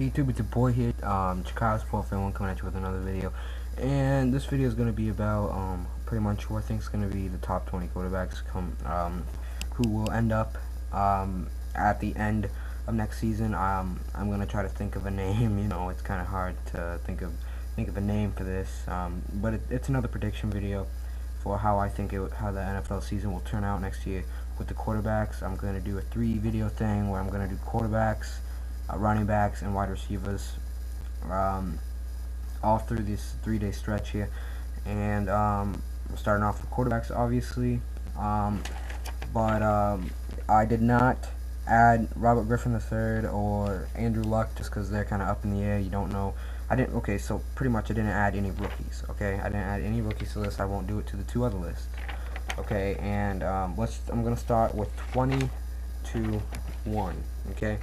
Hey YouTube, it's your boy here, Chicago Sport Fan 1 coming at you with another video. And this video is going to be about pretty much who I think is going to be the top 20 quarterbacks who will end up at the end of next season. I'm going to try to think of a name. You know, it's kind of hard to think of a name for this, but it's another prediction video for how I think how the NFL season will turn out next year with the quarterbacks. I'm going to do a 3-video thing where I'm going to do quarterbacks, running backs, and wide receivers all through this 3-day stretch here. And starting off with quarterbacks, obviously, but I did not add Robert Griffin III or Andrew Luck just because they're kind of up in the air. You don't know. Okay, so pretty much I didn't add any rookies. Okay, I didn't add any rookies to the list. I won't do it to the 2 other lists. Okay, and I'm gonna start with 20 to 1. Okay,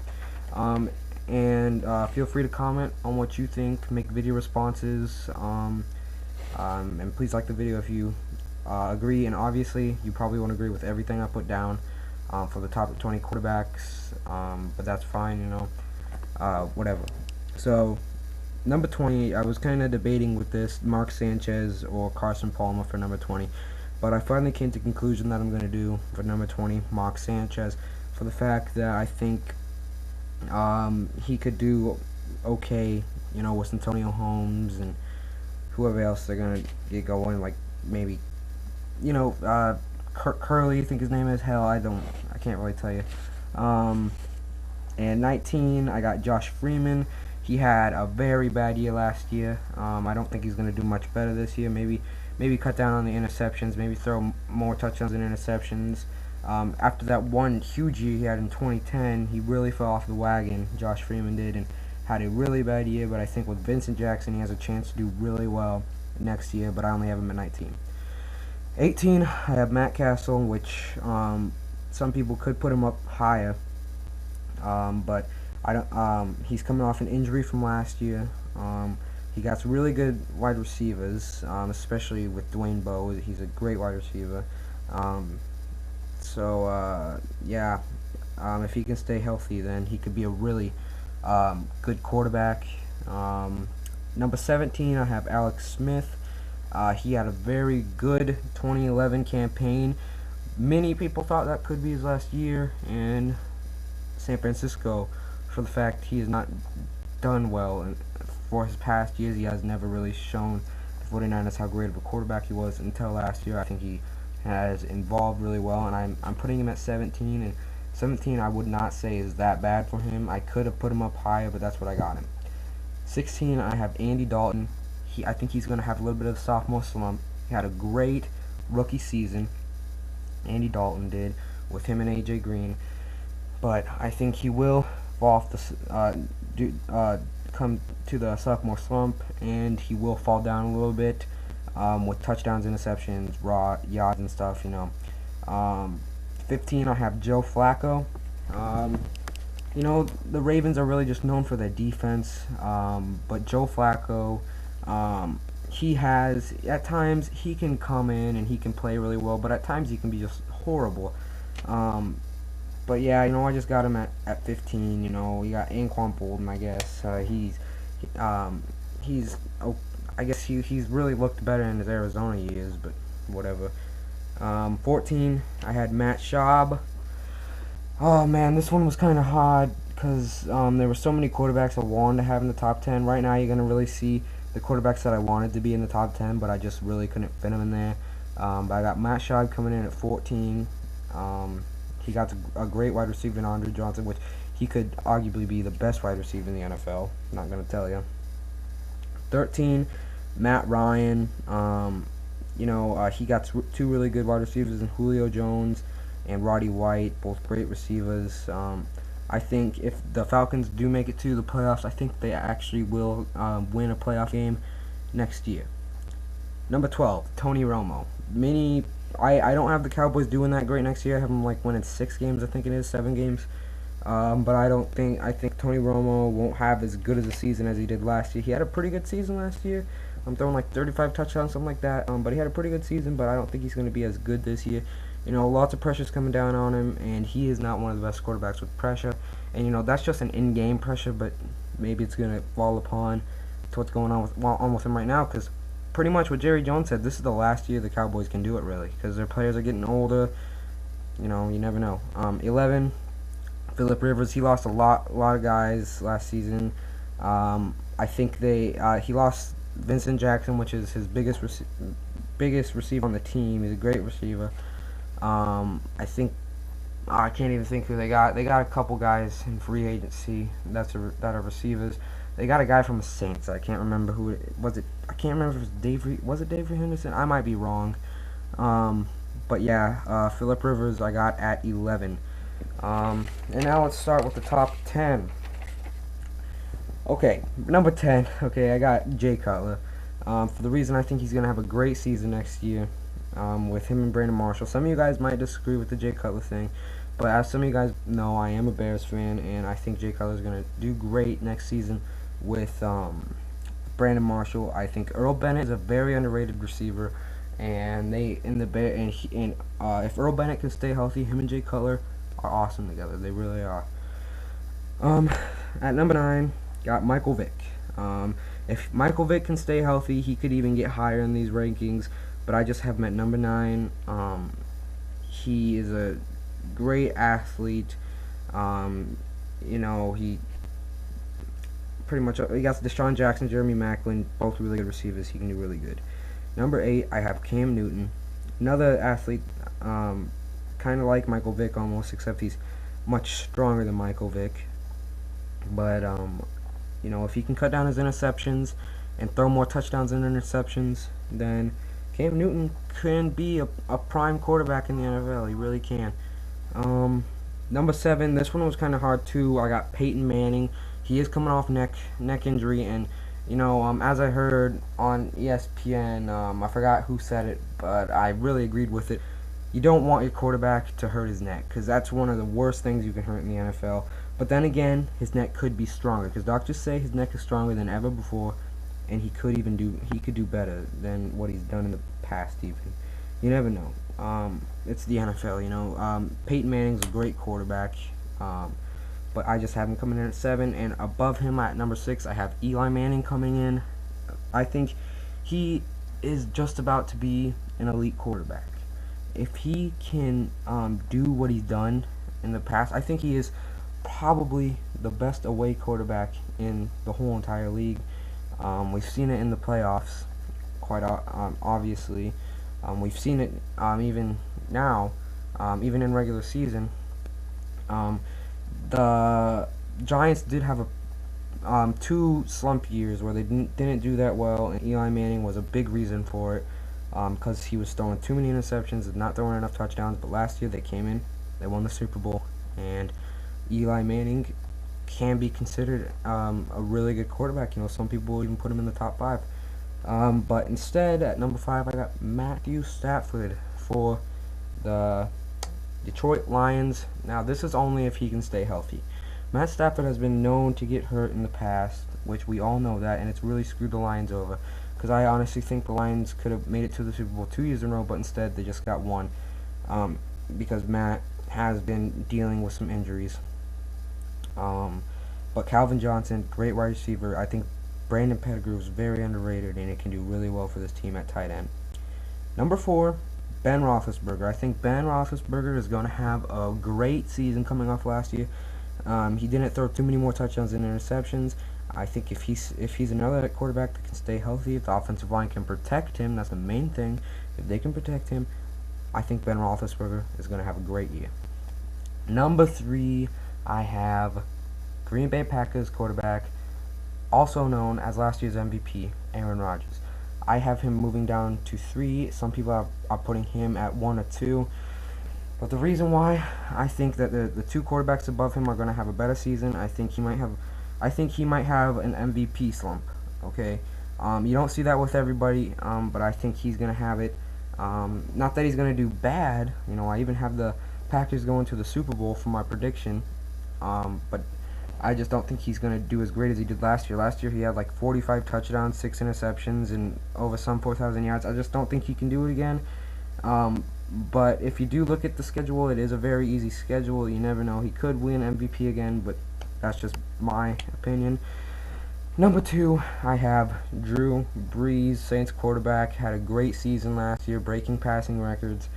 and feel free to comment on what you think. Make video responses. And please like the video if you agree. And obviously, you probably won't agree with everything I put down for the top 20 quarterbacks. But that's fine. You know, whatever. So. Number 20, I was kind of debating with this, Mark Sanchez or Carson Palmer for number 20, but I finally came to the conclusion that I'm going to do for number 20, Mark Sanchez, for the fact that I think he could do okay, you know, with Antonio Holmes and whoever else they're going to get going, like maybe, you know, Curly, I think his name is. Hell, I can't really tell you. And 19, I got Josh Freeman. He had a very bad year last year. I don't think he's going to do much better this year. Maybe cut down on the interceptions. Maybe throw more touchdowns than interceptions. After that one huge year he had in 2010, he really fell off the wagon. Josh Freeman did, and had a really bad year. But I think with Vincent Jackson, he has a chance to do really well next year. But I only have him at 19. 18, I have Matt Castle, which some people could put him up higher, but I don't. He's coming off an injury from last year. He got some really good wide receivers, especially with Dwayne Bowe. He's a great wide receiver. Yeah, if he can stay healthy, then he could be a really good quarterback. Number 17, I have Alex Smith. He had a very good 2011 campaign. Many people thought that could be his last year in San Francisco, for the fact he has not done well, and for his past years he has never really shown the 49ers how great of a quarterback he was until last year. I think he has evolved really well, and I'm putting him at 17, and 17 I would not say is that bad for him. I could have put him up higher, but that's what I got him. 16, I have Andy Dalton. I think he's going to have a little bit of a sophomore slump. He had a great rookie season, Andy Dalton did, with him and AJ Green, but I think he will fall off come to the sophomore slump, and he will fall down a little bit with touchdowns, interceptions, yards, and stuff. You know, 15, I have Joe Flacco. You know, the Ravens are really just known for their defense, but Joe Flacco, he has, at times he can come in and he can play really well, but at times he can be just horrible. But yeah, you know, I just got him at 15. You know, you got Anquan Boldin, I guess. I guess he's really looked better in his Arizona years, but whatever. 14, I had Matt Schaub. Oh man, this one was kind of hard because there were so many quarterbacks I wanted to have in the top 10. Right now, you're gonna really see the quarterbacks that I wanted to be in the top 10, but I just really couldn't fit them in there. But I got Matt Schaub coming in at 14. He got a great wide receiver in Andre Johnson, which he could arguably be the best wide receiver in the NFL. Not going to tell you. 13, Matt Ryan. You know, he got 2 really good wide receivers in Julio Jones and Roddy White, both great receivers. I think if the Falcons do make it to the playoffs, I think they actually will win a playoff game next year. Number 12, Tony Romo. I don't have the Cowboys doing that great next year. I have them like winning 6 games, I think it is, 7 games. But I think Tony Romo won't have as good as a season as he did last year. He had a pretty good season last year. I'm throwing like 35 touchdowns, something like that. But he had a pretty good season, but I don't think he's going to be as good this year. You know, lots of pressure's coming down on him, and he is not one of the best quarterbacks with pressure. And, you know, that's just an in-game pressure, but maybe it's going to fall upon to what's going on with him right now, because pretty much what Jerry Jones said, this is the last year the Cowboys can do it, really, because their players are getting older. You know, you never know. 11, Philip Rivers. He lost a lot of guys last season. I think he lost Vincent Jackson, which is his biggest receiver on the team. He's a great receiver. I think I can't even think who they got. They got a couple guys in free agency that are receivers. They got a guy from the Saints. I can't remember who it was. I can't remember if it was Dave Henderson. I might be wrong. But yeah, Philip Rivers I got at 11. And now let's start with the top 10. Okay, number 10. Okay, I got Jay Cutler. For the reason I think he's gonna have a great season next year. With him and Brandon Marshall. Some of you guys might disagree with the Jay Cutler thing, but as some of you guys know, I am a Bears fan, and I think Jay Cutler is gonna do great next season with Brandon Marshall. I think Earl Bennett is a very underrated receiver, and if Earl Bennett can stay healthy, him and Jay Cutler are awesome together. They really are. At number 9, got Michael Vick. If Michael Vick can stay healthy, he could even get higher in these rankings, but I just have him at number 9. He is a great athlete. You know, he pretty much he got Deshaun Jackson, Jeremy Maclin, both really good receivers. He can do really good. Number 8, I have Cam Newton, another athlete, kind of like Michael Vick almost, except he's much stronger than Michael Vick. But you know, if he can cut down his interceptions and throw more touchdowns than interceptions, then Cam Newton can be a prime quarterback in the NFL. He really can. Number 7, this one was kind of hard too. I got Peyton Manning. He is coming off neck injury, and you know, as I heard on ESPN, I forgot who said it, but I really agreed with it. You don't want your quarterback to hurt his neck, because that's one of the worst things you can hurt in the NFL. But then again, his neck could be stronger, because doctors say his neck is stronger than ever before, and he could do better than what he's done in the past. Even, you never know. It's the NFL, you know. Peyton Manning's a great quarterback, but I just have him coming in at 7, and above him at number 6, I have Eli Manning coming in. I think he is just about to be an elite quarterback. If he can do what he's done in the past, I think he is probably the best away quarterback in the whole entire league. We've seen it in the playoffs, quite obviously. We've seen it even now, even in regular season. The Giants did have 2 slump years where they didn't do that well, and Eli Manning was a big reason for it, because he was throwing too many interceptions and not throwing enough touchdowns. But last year they came in, they won the Super Bowl, and Eli Manning can be considered a really good quarterback. You know, some people will even put him in the top 5. But instead, at number 5, I got Matthew Stafford for the Detroit Lions. Now, this is only if he can stay healthy. Matt Stafford has been known to get hurt in the past, which we all know that, and it's really screwed the Lions over. Because I honestly think the Lions could have made it to the Super Bowl 2 years in a row, but instead they just got 1. Because Matt has been dealing with some injuries. But Calvin Johnson, great wide receiver. I think Brandon Pettigrew is very underrated, and it can do really well for this team at tight end. Number 4, Ben Roethlisberger. I think Ben Roethlisberger is going to have a great season coming off last year. He didn't throw too many more touchdowns and interceptions. I think if he's another quarterback that can stay healthy, if the offensive line can protect him, that's the main thing. If they can protect him, I think Ben Roethlisberger is going to have a great year. Number 3, I have Green Bay Packers quarterback, also known as last year's MVP, Aaron Rodgers. I have him moving down to 3. Some people are putting him at 1 or 2. But the reason why I think that the 2 quarterbacks above him are going to have a better season, I think he might have an MVP slump. Okay, you don't see that with everybody, but I think he's going to have it. Not that he's going to do bad. You know, I even have the Packers going to the Super Bowl for my prediction. But I just don't think he's going to do as great as he did last year. Last year he had like 45 touchdowns, 6 interceptions, and over some 4,000 yards. I just don't think he can do it again. But if you do look at the schedule, it is a very easy schedule. You never know. He could win MVP again, but that's just my opinion. Number 2, I have Drew Brees, Saints quarterback. Had a great season last year, breaking passing records.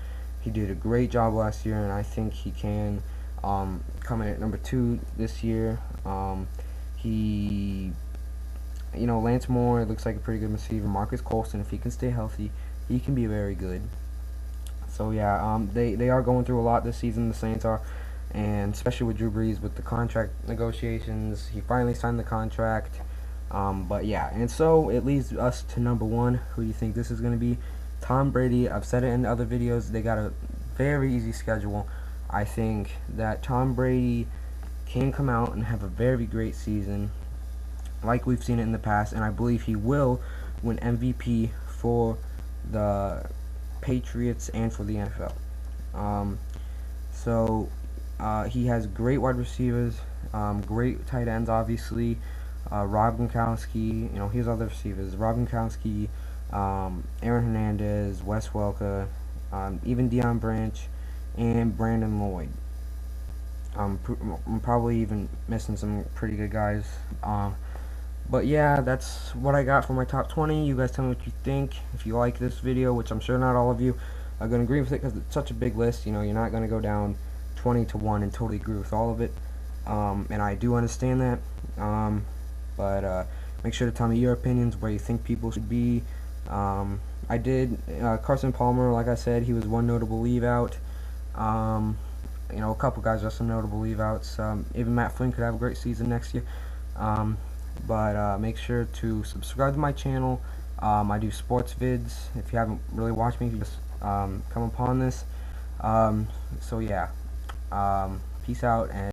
He did a great job last year, and I think he can come in at number 2 this year. He, Lance Moore looks like a pretty good receiver. Marcus Colston, if he can stay healthy, he can be very good. So yeah, they are going through a lot this season. The Saints are, and especially with Drew Brees with the contract negotiations. He finally signed the contract. But yeah, and so it leads us to number 1. Who do you think this is going to be? Tom Brady. I've said it in other videos. They got a very easy schedule. I think that Tom Brady can come out and have a very great season, like we've seen it in the past, and I believe he will win MVP for the Patriots and for the NFL. He has great wide receivers, great tight ends, obviously. Rob Gronkowski, here's other receivers: Rob Gronkowski, Aaron Hernandez, Wes Welker, even Deion Branch, and Brandon Lloyd. I'm probably even missing some pretty good guys. But yeah, that's what I got for my top 20. You guys tell me what you think. If you like this video, which I'm sure not all of you are going to agree with it because it's such a big list, you're not going to go down 20 to 1 and totally agree with all of it. And I do understand that. But make sure to tell me your opinions, where you think people should be. I did Carson Palmer, like I said, he was one notable leave out. A couple guys are some notable leave outs. Even Matt Flynn could have a great season next year. But make sure to subscribe to my channel. I do sports vids. If you haven't really watched me, you just come upon this. So yeah, peace out. And